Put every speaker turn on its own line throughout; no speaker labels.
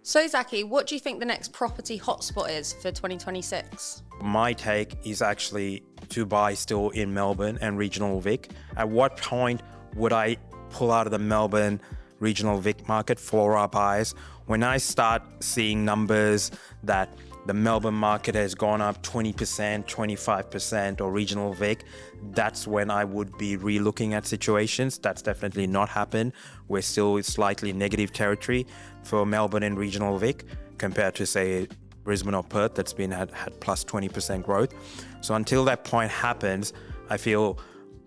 So Zaki, what do you think the next property hotspot is for 2026?
My take is actually to buy still in Melbourne and Regional Vic. At what point would I pull out of the Melbourne Regional Vic market for our buyers? When I start seeing numbers that the Melbourne market has gone up 20%, 25%, or Regional Vic, that's when I would be re-looking at situations. That's definitely not happened. We're still in slightly negative territory for Melbourne and Regional Vic compared to, say, Brisbane or Perth that's been had plus 20% growth. So until that point happens, I feel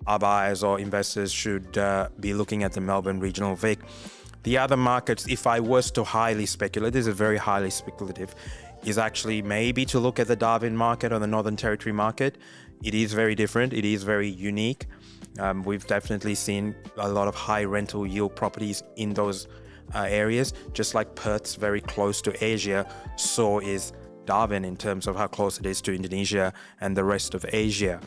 our buyers or investors should be looking at the Melbourne Regional Vic. The other markets, if I was to highly speculate, this is very highly speculative, is actually maybe to look at the Darwin market or the Northern Territory market. It is very different. It is very unique. We've definitely seen a lot of high rental yield properties in those areas, just like Perth's very close to Asia, so is Darwin in terms of how close it is to Indonesia and the rest of Asia.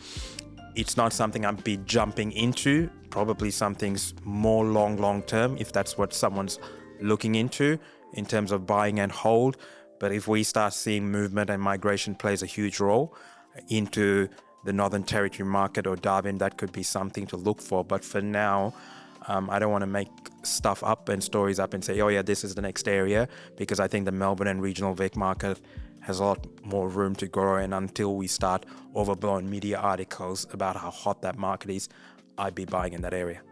It's not something I'd be jumping into, probably something's more long term if that's what someone's looking into in terms of buying and hold. But if we start seeing movement and migration plays a huge role into the Northern Territory market or Darwin, that could be something to look for. But for now, I don't want to make stuff up and stories up and say, oh yeah, this is the next area, because I think the Melbourne and Regional Vic market has a lot more room to grow. And until we start overblowing media articles about how hot that market is, I'd be buying in that area.